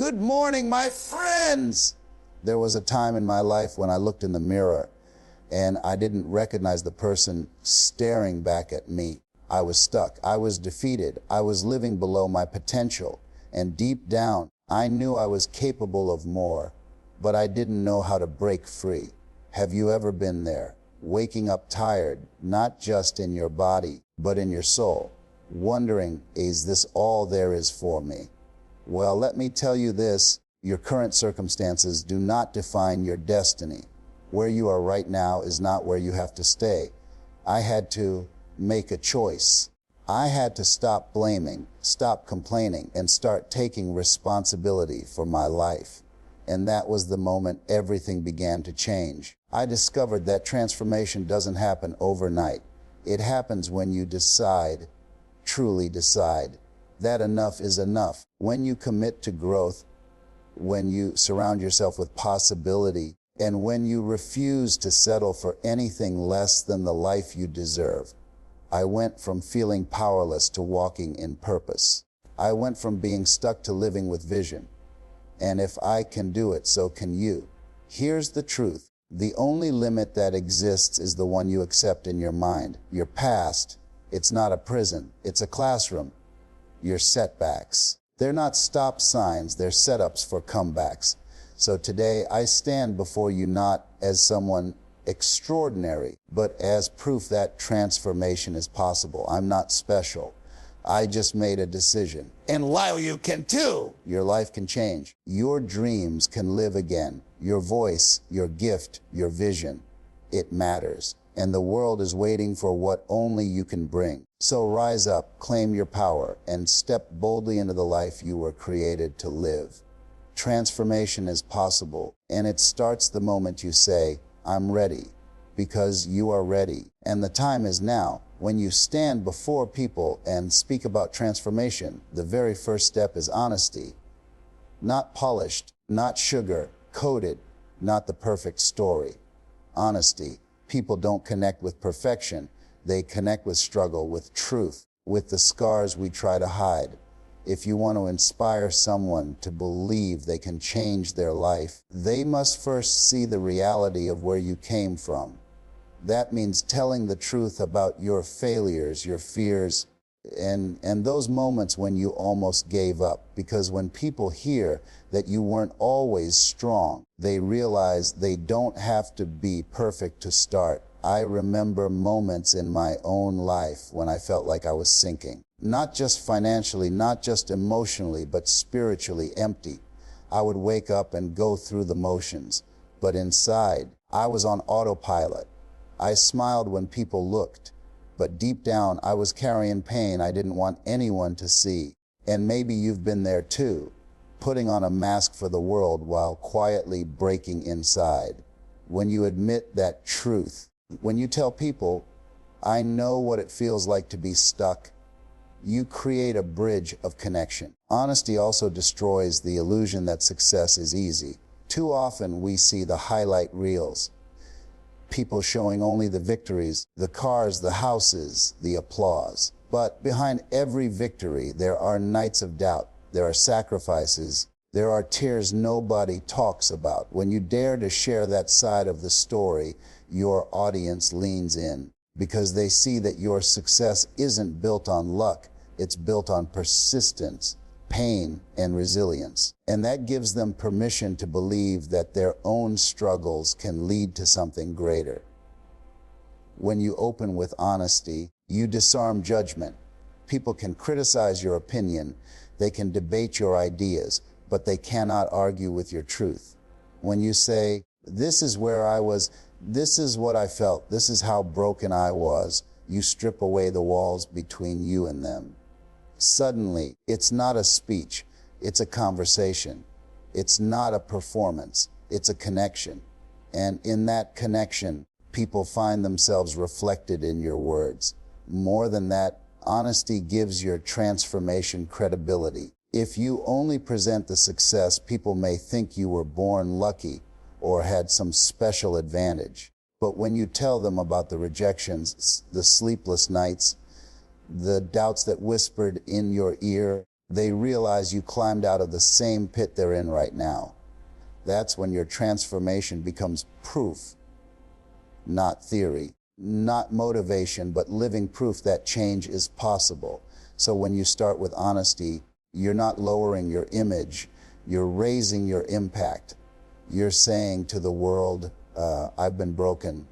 Good morning, my friends. There was a time in my life when I looked in the mirror and I didn't recognize the person staring back at me. I was stuck. I was defeated. I was living below my potential. And deep down, I knew I was capable of more, but I didn't know how to break free. Have you ever been there? Waking up tired, not just in your body, but in your soul, wondering, is this all there is for me? Well, let me tell you this, your current circumstances do not define your destiny. Where you are right now is not where you have to stay. I had to make a choice. I had to stop blaming, stop complaining, and start taking responsibility for my life. And that was the moment everything began to change. I discovered that transformation doesn't happen overnight. It happens when you decide, truly decide, that enough is enough. When you commit to growth, when you surround yourself with possibility, and when you refuse to settle for anything less than the life you deserve. I went from feeling powerless to walking in purpose. I went from being stuck to living with vision. And if I can do it, so can you. Here's the truth. The only limit that exists is the one you accept in your mind. Your past, it's not a prison, it's a classroom. Your setbacks, they're not stop signs, they're setups for comebacks. So today I stand before you not as someone extraordinary, but as proof that transformation is possible. I'm not special. I just made a decision. And Lyle, you can too. Your life can change. Your dreams can live again. Your voice, your gift, your vision. It matters. And the world is waiting for what only you can bring. So rise up, claim your power, and step boldly into the life you were created to live. Transformation is possible, and it starts the moment you say, I'm ready, because you are ready. And the time is now. When you stand before people and speak about transformation, the very first step is honesty. Not polished, not sugar-coated, not the perfect story. Honesty. People don't connect with perfection. They connect with struggle, with truth, with the scars we try to hide. If you want to inspire someone to believe they can change their life, they must first see the reality of where you came from. That means telling the truth about your failures, your fears, and those moments when you almost gave up. Because when people hear that you weren't always strong, they realize they don't have to be perfect to start. I remember moments in my own life when I felt like I was sinking. Not just financially, not just emotionally, but spiritually empty. I would wake up and go through the motions, but inside, I was on autopilot. I smiled when people looked, but deep down, I was carrying pain I didn't want anyone to see. And maybe you've been there too, putting on a mask for the world while quietly breaking inside. When you admit that truth, when you tell people, I know what it feels like to be stuck, you create a bridge of connection. Honesty also destroys the illusion that success is easy. Too often we see the highlight reels. People showing only the victories, the cars, the houses, the applause. But behind every victory, there are nights of doubt. There are sacrifices. There are tears nobody talks about. When you dare to share that side of the story, your audience leans in because they see that your success isn't built on luck. It's built on persistence, pain, and resilience. And that gives them permission to believe that their own struggles can lead to something greater. When you open with honesty, you disarm judgment. People can criticize your opinion, they can debate your ideas, but they cannot argue with your truth. When you say, this is where I was, this is what I felt, this is how broken I was, you strip away the walls between you and them. Suddenly, it's not a speech, it's a conversation. It's not a performance, it's a connection. And in that connection, people find themselves reflected in your words. More than that, honesty gives your transformation credibility. If you only present the success, people may think you were born lucky or had some special advantage. But when you tell them about the rejections, the sleepless nights, the doubts that whispered in your ear, They realize you climbed out of the same pit they're in right now. That's when your transformation becomes proof, not theory, not motivation, but living proof that change is possible. So when you start with honesty, you're not lowering your image, you're raising your impact. You're saying to the world, I've been broken,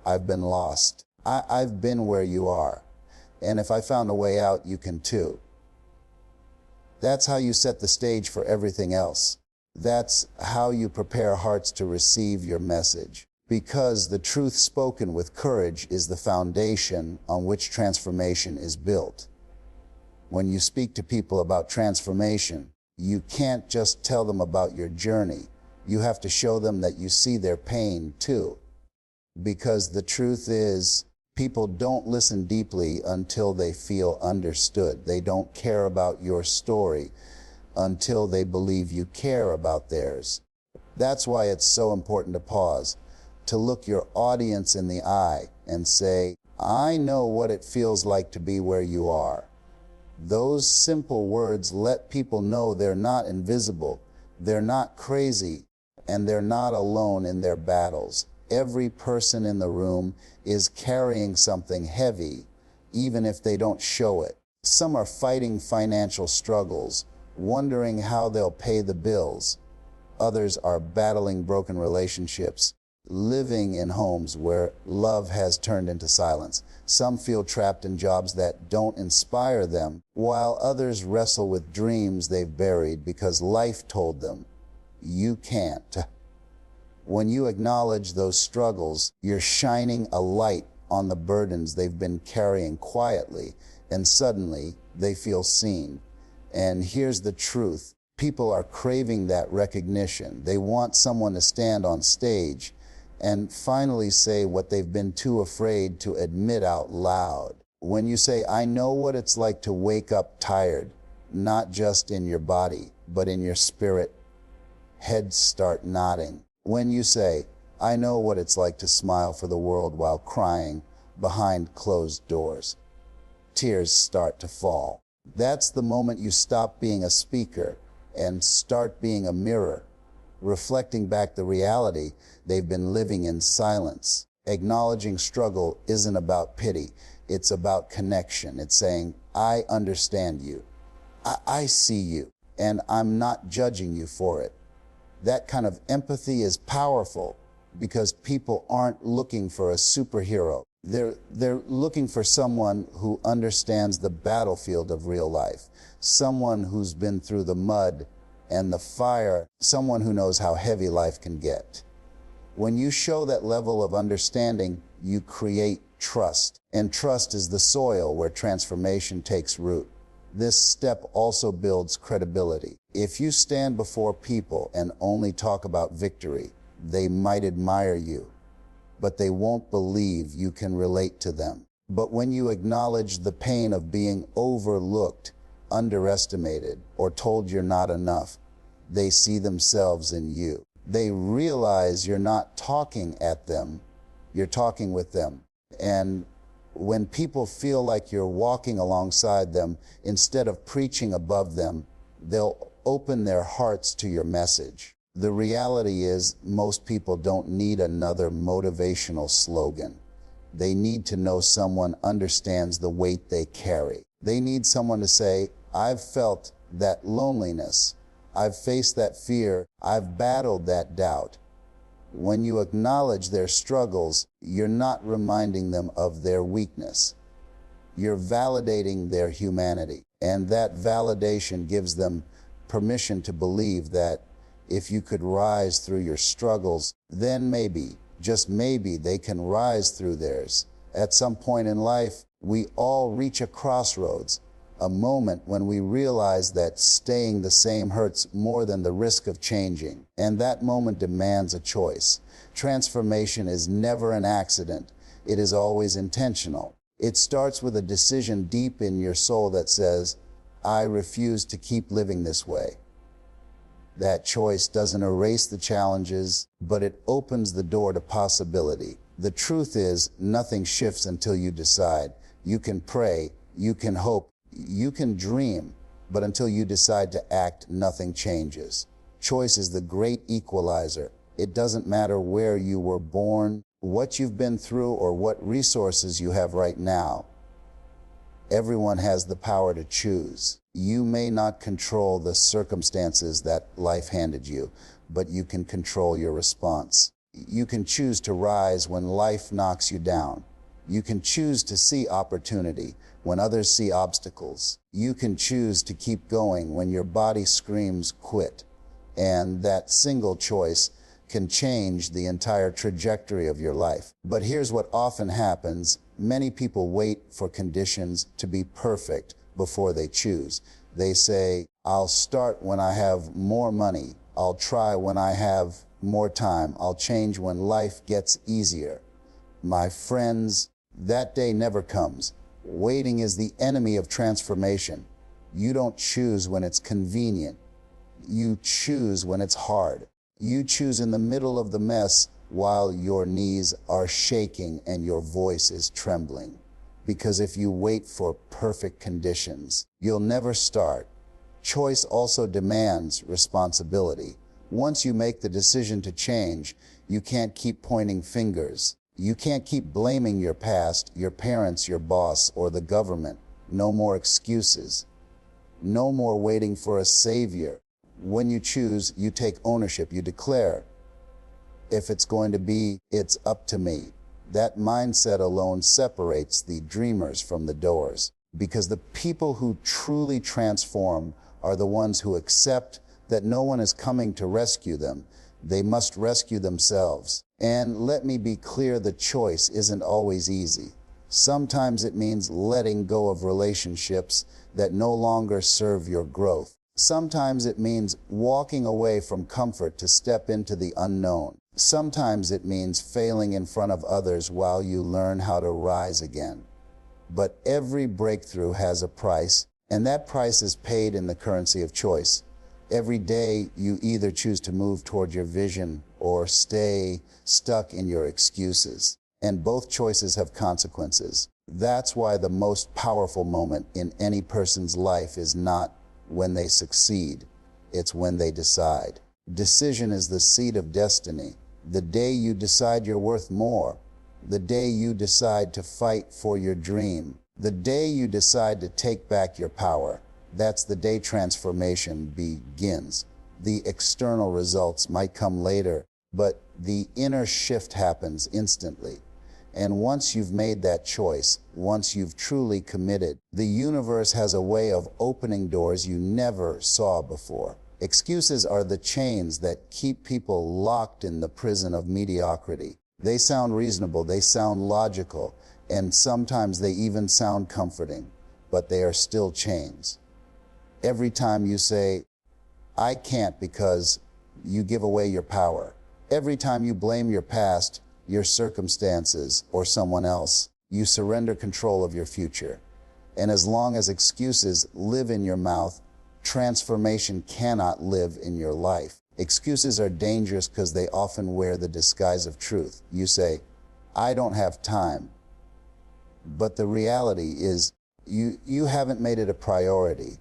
I've been lost, I've been where you are. And if I found a way out, you can too. That's how you set the stage for everything else. That's how you prepare hearts to receive your message. Because the truth spoken with courage is the foundation on which transformation is built. When you speak to people about transformation, you can't just tell them about your journey. You have to show them that you see their pain too. Because the truth is, people don't listen deeply until they feel understood. They don't care about your story until they believe you care about theirs. That's why it's so important to pause, to look your audience in the eye and say, I know what it feels like to be where you are. Those simple words let people know they're not invisible, they're not crazy, and they're not alone in their battles. Every person in the room is carrying something heavy, even if they don't show it. Some are fighting financial struggles, wondering how they'll pay the bills. Others are battling broken relationships, living in homes where love has turned into silence. Some feel trapped in jobs that don't inspire them, while others wrestle with dreams they've buried because life told them, you can't. When you acknowledge those struggles, you're shining a light on the burdens they've been carrying quietly, and suddenly they feel seen. And here's the truth. People are craving that recognition. They want someone to stand on stage and finally say what they've been too afraid to admit out loud. When you say, I know what it's like to wake up tired, not just in your body, but in your spirit, heads start nodding. When you say, I know what it's like to smile for the world while crying behind closed doors, tears start to fall. That's the moment you stop being a speaker and start being a mirror, reflecting back the reality they've been living in silence. Acknowledging struggle isn't about pity, it's about connection. It's saying, I understand you, I see you, and I'm not judging you for it. That kind of empathy is powerful because people aren't looking for a superhero. They're looking for someone who understands the battlefield of real life, someone who's been through the mud and the fire, someone who knows how heavy life can get. When you show that level of understanding, you create trust, and trust is the soil where transformation takes root. This step also builds credibility. If you stand before people and only talk about victory, they might admire you, but they won't believe you can relate to them. But when you acknowledge the pain of being overlooked, underestimated, or told you're not enough, they see themselves in you. They realize you're not talking at them, you're talking with them. And when people feel like you're walking alongside them instead of preaching above them, they'll open their hearts to your message. The reality is, most people don't need another motivational slogan. They need to know someone understands the weight they carry. They need someone to say, I've felt that loneliness, I've faced that fear, I've battled that doubt. When you acknowledge their struggles, you're not reminding them of their weakness. You're validating their humanity. And that validation gives them permission to believe that if you could rise through your struggles, then maybe, just maybe, they can rise through theirs. At some point in life, we all reach a crossroads, a moment when we realize that staying the same hurts more than the risk of changing. And that moment demands a choice. Transformation is never an accident. It is always intentional. It starts with a decision deep in your soul that says, I refuse to keep living this way. That choice doesn't erase the challenges, but it opens the door to possibility. The truth is, nothing shifts until you decide. You can pray, you can hope, you can dream, But until you decide to act, nothing changes. Choice is the great equalizer. It doesn't matter where you were born, what you've been through, or what resources you have right now. Everyone has the power to choose. You may not control the circumstances that life handed you, but you can control your response. You can choose to rise when life knocks you down. You can choose to see opportunity when others see obstacles. You can choose to keep going when your body screams quit. And that single choice can change the entire trajectory of your life. But here's what often happens. Many people wait for conditions to be perfect before they choose. They say, I'll start when I have more money. I'll try when I have more time. I'll change when life gets easier. My friends, that day never comes. Waiting is the enemy of transformation. You don't choose when it's convenient. You choose when it's hard. You choose in the middle of the mess while your knees are shaking and your voice is trembling. Because if you wait for perfect conditions, you'll never start. Choice also demands responsibility. Once you make the decision to change, you can't keep pointing fingers. You can't keep blaming your past, your parents, your boss, or the government. No more excuses. No more waiting for a savior. When you choose, you take ownership. You declare, if it's going to be, it's up to me. That mindset alone separates the dreamers from the doers. Because the people who truly transform are the ones who accept that no one is coming to rescue them. They must rescue themselves. And let me be clear, the choice isn't always easy. Sometimes it means letting go of relationships that no longer serve your growth. Sometimes it means walking away from comfort to step into the unknown. Sometimes it means failing in front of others while you learn how to rise again. But every breakthrough has a price, and that price is paid in the currency of choice. Every day you either choose to move toward your vision or stay stuck in your excuses. And both choices have consequences. That's why the most powerful moment in any person's life is not when they succeed, it's when they decide. Decision is the seed of destiny. The day you decide you're worth more, the day you decide to fight for your dream, the day you decide to take back your power, that's the day transformation begins. The external results might come later, but the inner shift happens instantly. And once you've made that choice, once you've truly committed, the universe has a way of opening doors you never saw before. Excuses are the chains that keep people locked in the prison of mediocrity. They sound reasonable, they sound logical, and sometimes they even sound comforting, but they are still chains. Every time you say, I can't, because you give away your power. Every time you blame your past, your circumstances, or someone else, you surrender control of your future. And as long as excuses live in your mouth, transformation cannot live in your life. Excuses are dangerous because they often wear the disguise of truth. You say, I don't have time. But the reality is, you haven't made it a priority.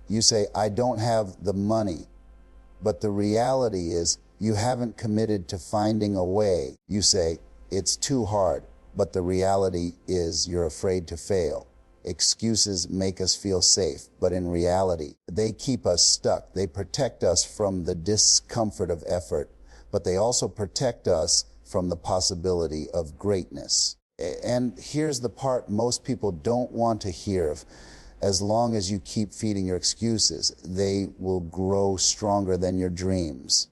You say, I don't have the money. But the reality is, you haven't committed to finding a way. You say, it's too hard. But the reality is, you're afraid to fail. Excuses make us feel safe, but in reality, they keep us stuck. They protect us from the discomfort of effort, but they also protect us from the possibility of greatness. And here's the part most people don't want to hear. As long as you keep feeding your excuses, they will grow stronger than your dreams.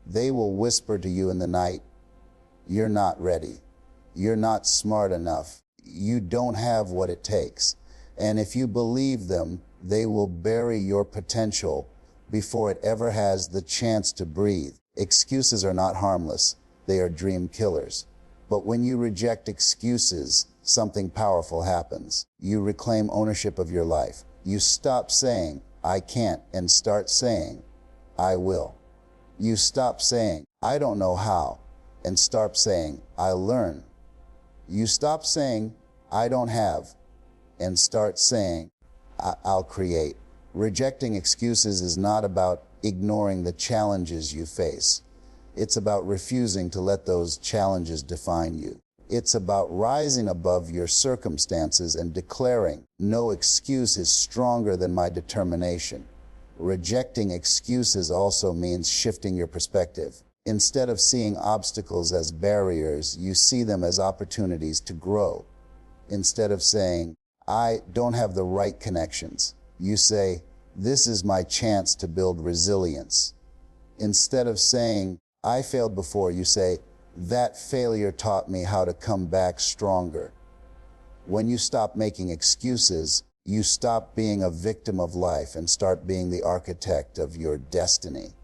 They will whisper to you in the night, you're not ready. You're not smart enough. You don't have what it takes. And if you believe them, they will bury your potential before it ever has the chance to breathe. Excuses are not harmless. They are dream killers. But when you reject excuses, something powerful happens. You reclaim ownership of your life. You stop saying, I can't, and start saying, I will. You stop saying, I don't know how, and start saying, I'll learn. You stop saying, I don't have, and start saying, I'll create. Rejecting excuses is not about ignoring the challenges you face. It's about refusing to let those challenges define you. It's about rising above your circumstances and declaring, "No excuse is stronger than my determination." Rejecting excuses also means shifting your perspective. Instead of seeing obstacles as barriers, you see them as opportunities to grow. Instead of saying, "I don't have the right connections," you say, "This is my chance to build resilience." Instead of saying, "I failed before," you say, "That failure taught me how to come back stronger." When you stop making excuses, you stop being a victim of life and start being the architect of your destiny.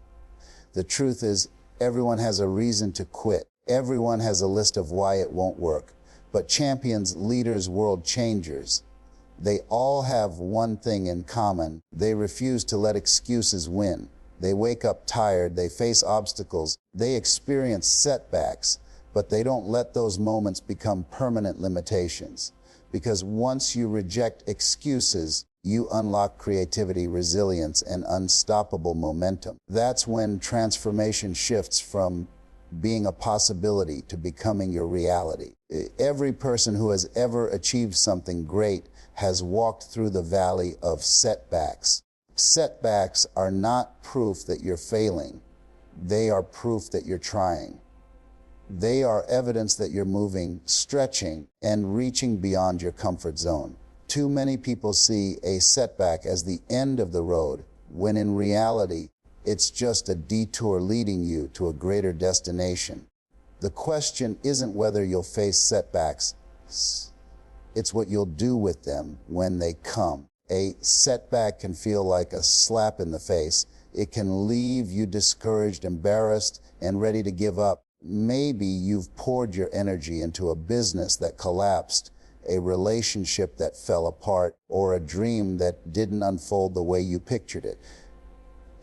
The truth is, everyone has a reason to quit. Everyone has a list of why it won't work. But champions, leaders, world changers, they all have one thing in common. They refuse to let excuses win. They wake up tired, they face obstacles, they experience setbacks, but they don't let those moments become permanent limitations. Because once you reject excuses, you unlock creativity, resilience, and unstoppable momentum. That's when transformation shifts from being a possibility to becoming your reality. Every person who has ever achieved something great has walked through the valley of setbacks. Setbacks are not proof that you're failing. They are proof that you're trying. They are evidence that you're moving, stretching, and reaching beyond your comfort zone. Too many people see a setback as the end of the road, when in reality, it's just a detour leading you to a greater destination. The question isn't whether you'll face setbacks, it's what you'll do with them when they come. A setback can feel like a slap in the face. It can leave you discouraged, embarrassed, and ready to give up. Maybe you've poured your energy into a business that collapsed, a relationship that fell apart, or a dream that didn't unfold the way you pictured it.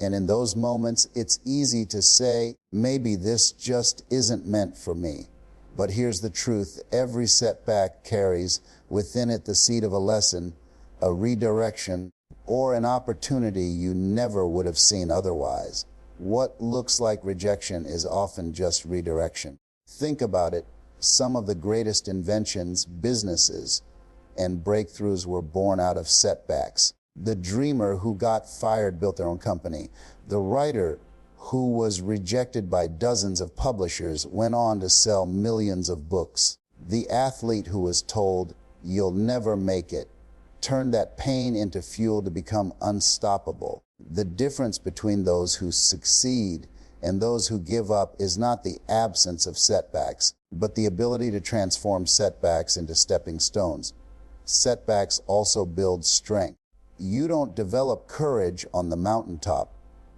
And in those moments, it's easy to say, maybe this just isn't meant for me. But here's the truth. Every setback carries within it the seed of a lesson, a redirection, or an opportunity you never would have seen otherwise. What looks like rejection is often just redirection. Think about it. Some of the greatest inventions, businesses, and breakthroughs were born out of setbacks. The dreamer who got fired built their own company. The writer who was rejected by dozens of publishers went on to sell millions of books. The athlete who was told, "You'll never make it," turned that pain into fuel to become unstoppable. The difference between those who succeed and those who give up is not the absence of setbacks, but the ability to transform setbacks into stepping stones. Setbacks also build strength. You don't develop courage on the mountaintop.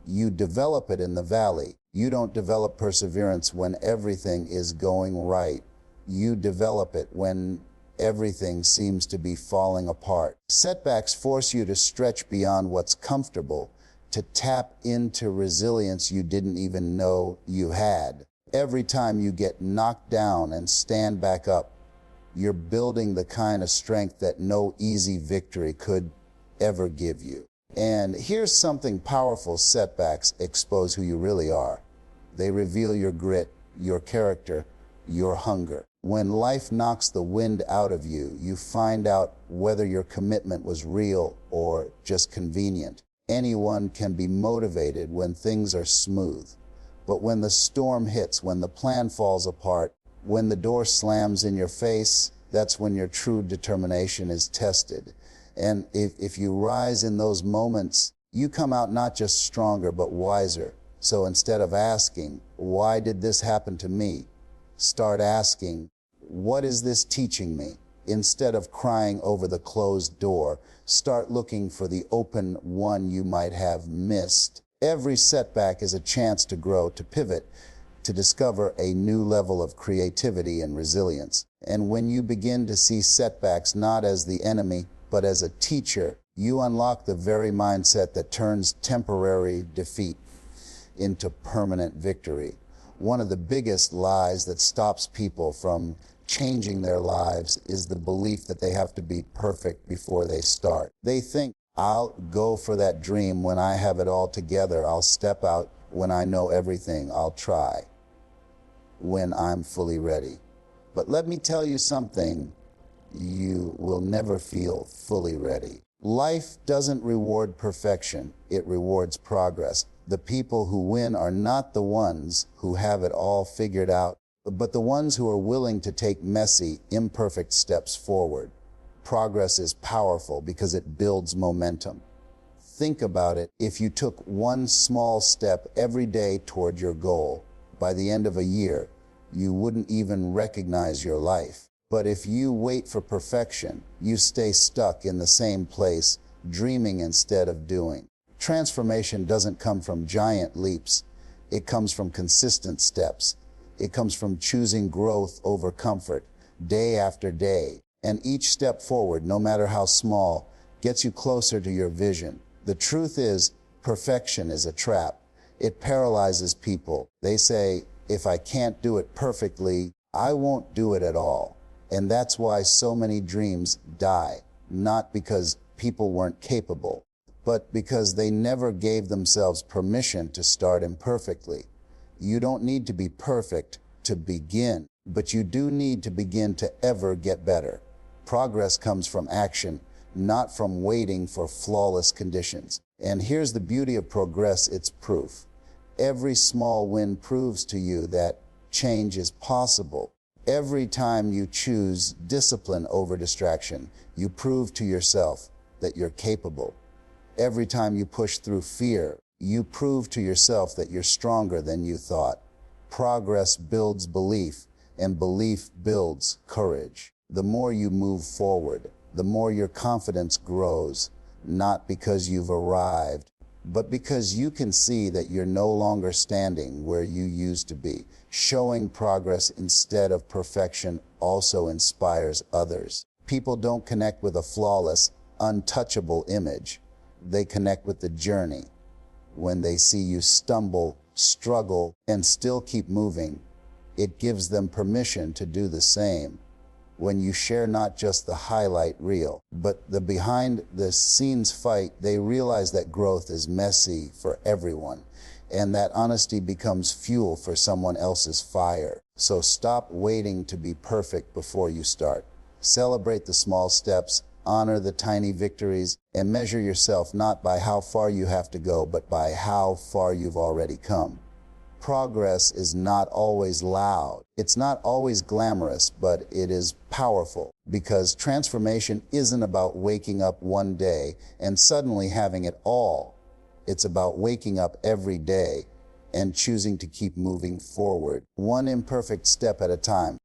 You develop it in the valley. You don't develop perseverance when everything is going right. You develop it when everything seems to be falling apart. Setbacks force you to stretch beyond what's comfortable, to tap into resilience you didn't even know you had. Every time you get knocked down and stand back up, you're building the kind of strength that no easy victory could ever give you. And here's something powerful: setbacks expose who you really are. They reveal your grit, your character, your hunger. When life knocks the wind out of you, you find out whether your commitment was real or just convenient. Anyone can be motivated when things are smooth. But when the storm hits, when the plan falls apart, when the door slams in your face, that's when your true determination is tested. And if you rise in those moments, you come out not just stronger, but wiser. So instead of asking, "Why did this happen to me?" start asking, "What is this teaching me?" Instead of crying over the closed door, start looking for the open one you might have missed. Every setback is a chance to grow, to pivot, to discover a new level of creativity and resilience. And when you begin to see setbacks not as the enemy, but as a teacher, you unlock the very mindset that turns temporary defeat into permanent victory. One of the biggest lies that stops people from changing their lives is the belief that they have to be perfect before they start. They think, I'll go for that dream when I have it all together. I'll step out when I know everything. I'll try when I'm fully ready. But let me tell you something, you will never feel fully ready. Life doesn't reward perfection, it rewards progress. The people who win are not the ones who have it all figured out, but the ones who are willing to take messy, imperfect steps forward. Progress is powerful because it builds momentum. Think about it. If you took one small step every day toward your goal, by the end of a year, you wouldn't even recognize your life. But if you wait for perfection, you stay stuck in the same place, dreaming instead of doing. Transformation doesn't come from giant leaps. It comes from consistent steps. It comes from choosing growth over comfort, day after day. And each step forward, no matter how small, gets you closer to your vision. The truth is, perfection is a trap. It paralyzes people. They say, if I can't do it perfectly, I won't do it at all. And that's why so many dreams die, not because people weren't capable, but because they never gave themselves permission to start imperfectly. You don't need to be perfect to begin, but you do need to begin to ever get better. Progress comes from action, not from waiting for flawless conditions. And here's the beauty of progress, it's proof. Every small win proves to you that change is possible. Every time you choose discipline over distraction, you prove to yourself that you're capable. Every time you push through fear, you prove to yourself that you're stronger than you thought. Progress builds belief, and belief builds courage. The more you move forward, the more your confidence grows, not because you've arrived, but because you can see that you're no longer standing where you used to be. Showing progress instead of perfection also inspires others. People don't connect with a flawless, untouchable image. They connect with the journey. When they see you stumble, struggle, and still keep moving, it gives them permission to do the same. When you share not just the highlight reel, but the behind-the-scenes fight, they realize that growth is messy for everyone, and that honesty becomes fuel for someone else's fire. So stop waiting to be perfect before you start. Celebrate the small steps, honor the tiny victories, and measure yourself not by how far you have to go, but by how far you've already come. Progress is not always loud. It's not always glamorous, but it is powerful, because transformation isn't about waking up one day and suddenly having it all. It's about waking up every day and choosing to keep moving forward, one imperfect step at a time.